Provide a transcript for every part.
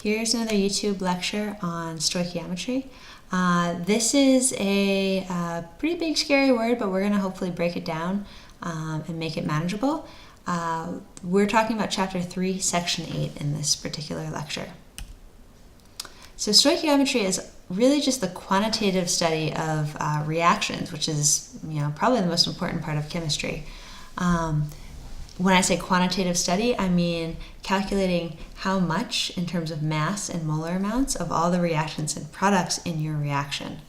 Here's another YouTube lecture on stoichiometry. This is a pretty big, scary word, but we're going to hopefully break it down and make it manageable. We're talking about Chapter 3, Section 8 in this particular lecture. So stoichiometry is really just the quantitative study of reactions, which is probably the most important part of chemistry. When I say quantitative study, I mean calculating how much in terms of mass and molar amounts of all the reactants and products in your reaction.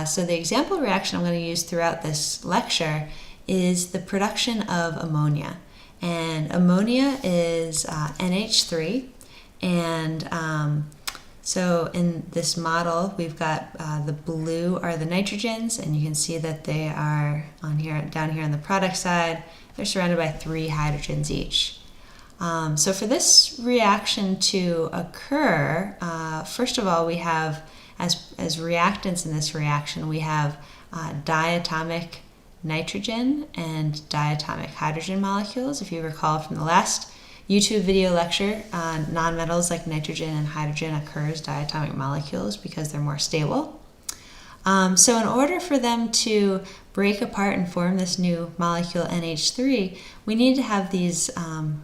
So the example reaction I'm going to use throughout this lecture is the production of ammonia. And ammonia is NH3, and so in this model, we've got the blue are the nitrogens, and you can see that they are down here on the product side. They're surrounded by 3 hydrogens each. So for this reaction to occur, first of all, we have, as reactants in this reaction, we have diatomic nitrogen and diatomic hydrogen molecules. If you recall from the last YouTube video lecture, nonmetals like nitrogen and hydrogen occur as diatomic molecules because they're more stable. So in order for them to break apart and form this new molecule NH3, we need to have these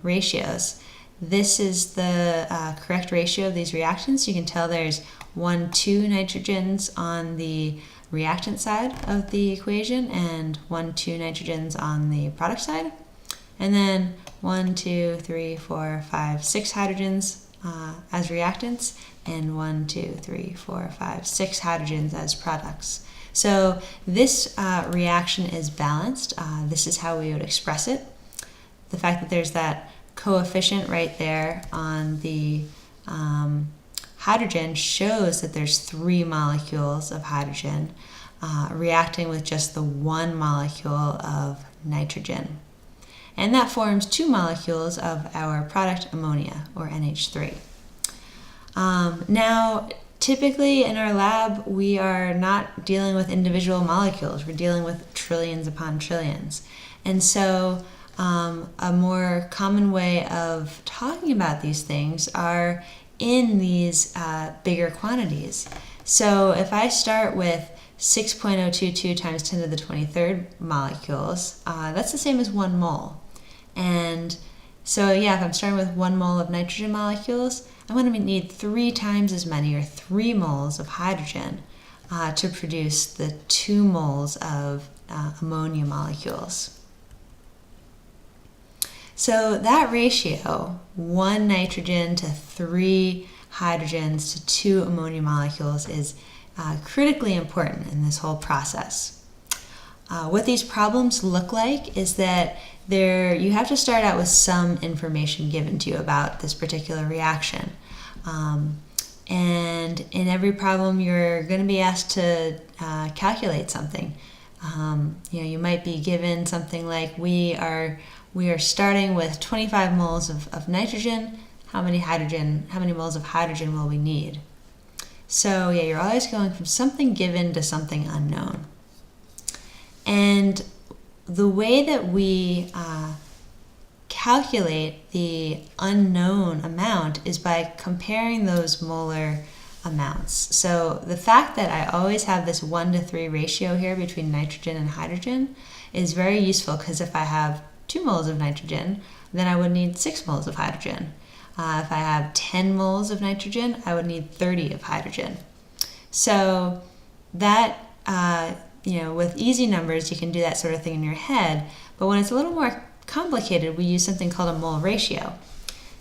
ratios. This is the correct ratio of these reactions. You can tell there's 1, 2 nitrogens on the reactant side of the equation and 1, 2 nitrogens on the product side. And then 1, 2, 3, 4, 5, 6 hydrogens as reactants, and 1, 2, 3, 4, 5, 6 hydrogens as products. So this reaction is balanced. This is how we would express it. The fact that there's that coefficient right there on the hydrogen shows that there's 3 molecules of hydrogen reacting with just the 1 molecule of nitrogen. And that forms 2 molecules of our product ammonia, or NH3. Now, typically in our lab, we are not dealing with individual molecules. We're dealing with trillions upon trillions. And so a more common way of talking about these things are in these bigger quantities. So if I start with 6.022 times 10 to the 23rd molecules, that's the same as 1 mole. And so yeah, if I'm starting with 1 mole of nitrogen molecules, I'm going to need 3 times as many, or 3 moles of hydrogen to produce the 2 moles of ammonia molecules. So that ratio, 1 nitrogen to 3 hydrogens to 2 ammonia molecules, is critically important in this whole process. What these problems look like is that you have to start out with some information given to you about this particular reaction. And in every problem, you're going to be asked to calculate something. You might be given something like, we are starting with 25 moles of nitrogen. How many moles of hydrogen will we need? So yeah, you're always going from something given to something unknown. And the way that we calculate the unknown amount is by comparing those molar amounts. So the fact that I always have this 1 to 3 ratio here between nitrogen and hydrogen is very useful, because if I have 2 moles of nitrogen, then I would need 6 moles of hydrogen. If I have 10 moles of nitrogen, I would need 30 of hydrogen. So that with easy numbers, you can do that sort of thing in your head, but when it's a little more complicated, we use something called a mole ratio.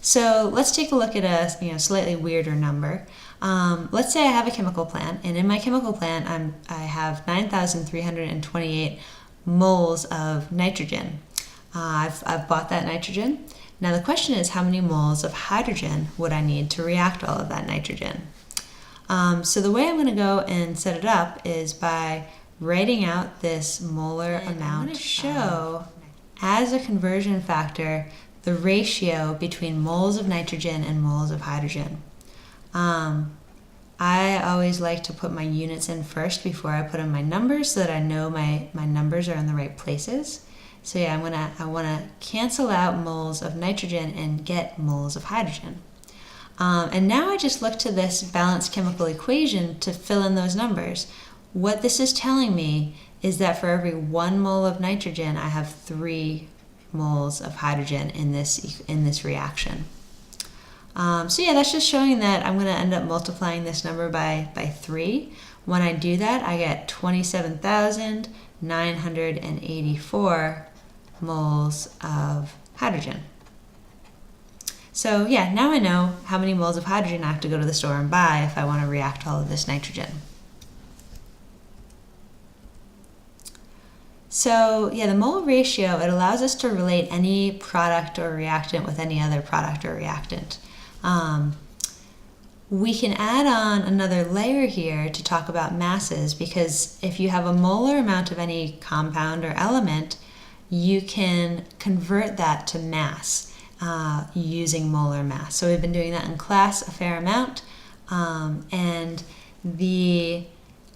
So let's take a look at a slightly weirder number. Let's say I have a chemical plant, and in my chemical plant, I have 9,328 moles of nitrogen. I've bought that nitrogen. Now the question is, how many moles of hydrogen would I need to react all of that nitrogen? So the way I'm going to go and set it up is by writing out this molar amount to show as a conversion factor the ratio between moles of nitrogen and moles of hydrogen. I always like to put my units in first before I put in my numbers, so that I know my numbers are in the right places. So yeah, I want to cancel out moles of nitrogen and get moles of hydrogen. And now I just look to this balanced chemical equation to fill in those numbers. What this is telling me is that for every 1 mole of nitrogen, I have 3 moles of hydrogen in this reaction. So yeah, that's just showing that I'm going to end up multiplying this number by 3. When I do that, I get 27,984 moles of hydrogen. So yeah, now I know how many moles of hydrogen I have to go to the store and buy if I want to react all of this nitrogen. So yeah, the mole ratio, it allows us to relate any product or reactant with any other product or reactant. We can add on another layer here to talk about masses, because if you have a molar amount of any compound or element, you can convert that to mass using molar mass. So we've been doing that in class a fair amount, and the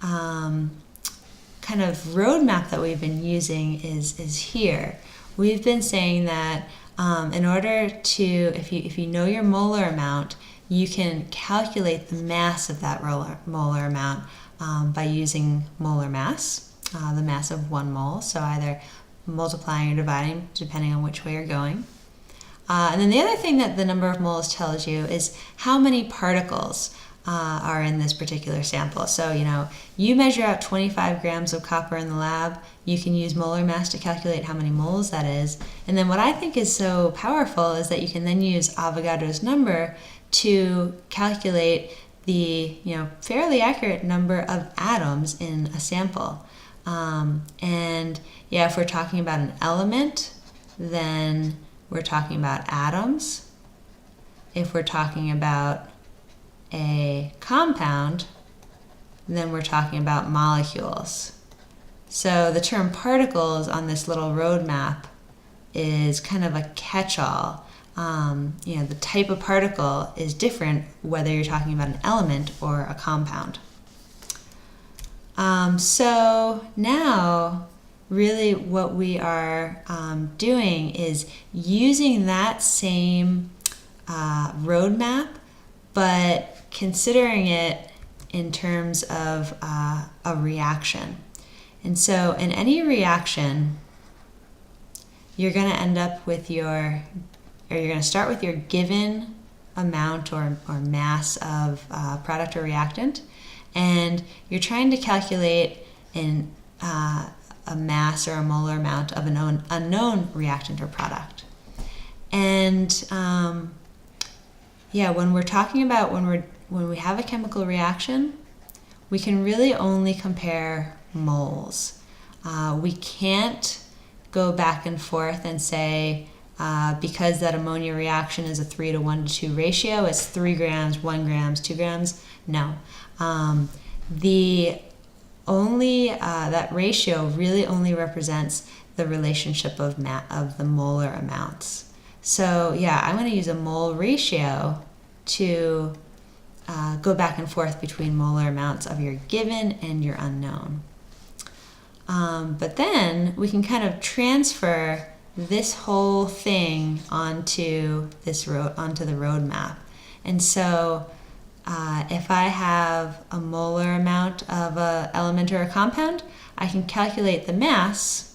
kind of roadmap that we've been using is here. We've been saying that in order to, if you know your molar amount, you can calculate the mass of that molar amount by using molar mass, the mass of 1 mole, so either multiplying or dividing depending on which way you're going. And then the other thing that the number of moles tells you is how many particles are in this particular sample. So, you measure out 25 grams of copper in the lab, you can use molar mass to calculate how many moles that is. And then what I think is so powerful is that you can then use Avogadro's number to calculate the, fairly accurate number of atoms in a sample. And yeah, if we're talking about an element, then we're talking about atoms. If we're talking about a compound, then we're talking about molecules. So the term particles on this little roadmap is kind of a catch-all. The type of particle is different whether you're talking about an element or a compound. So now really what we are doing is using that same roadmap, but considering it in terms of a reaction. And so in any reaction, you're going to end up with you're going to start with your given amount or mass of product or reactant, and you're trying to calculate a mass or a molar amount of an unknown reactant or product. And when we're talking about when we have a chemical reaction, we can really only compare moles. We can't go back and forth and say, because that ammonia reaction is a 3 to 1 to 2 ratio, it's 3 grams, 1 grams, 2 grams. No. That ratio really only represents the relationship of the molar amounts. So yeah, I'm going to use a mole ratio to go back and forth between molar amounts of your given and your unknown. But then we can kind of transfer this whole thing onto the roadmap. And so if I have a molar amount of an element or a compound, I can calculate the mass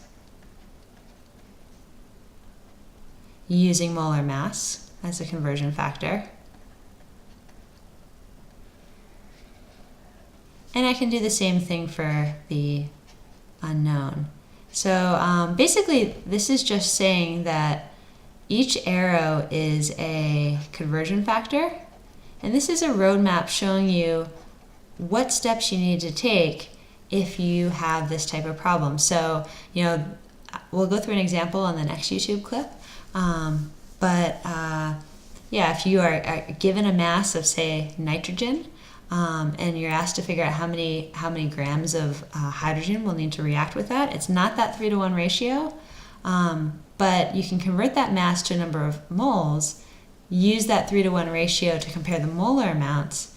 using molar mass as a conversion factor. And I can do the same thing for the unknown. So basically, this is just saying that each arrow is a conversion factor, and this is a roadmap showing you what steps you need to take if you have this type of problem. So, we'll go through an example on the next YouTube clip, if you are given a mass of, say, nitrogen, and you're asked to figure out how many grams of hydrogen will need to react with that. It's not that 3 to 1 ratio, but you can convert that mass to a number of moles, use that 3 to 1 ratio to compare the molar amounts,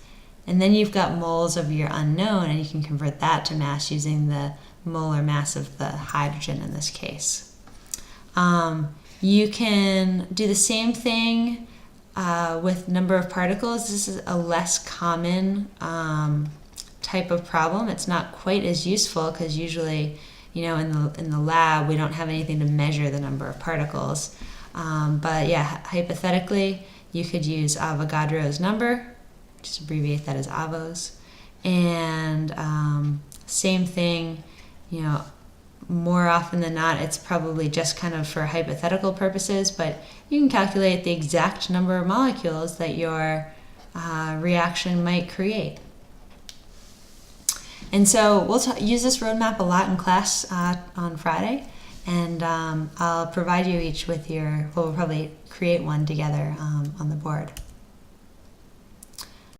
and then you've got moles of your unknown, and you can convert that to mass using the molar mass of the hydrogen in this case. You can do the same thing with number of particles, this is a less common type of problem. It's not quite as useful because usually, in the lab, we don't have anything to measure the number of particles. But yeah, hypothetically, you could use Avogadro's number, just abbreviate that as avos. And same thing, more often than not, it's probably just kind of for hypothetical purposes, but you can calculate the exact number of molecules that your reaction might create. And so we'll use this roadmap a lot in class on Friday, and I'll provide you each with we'll probably create one together on the board.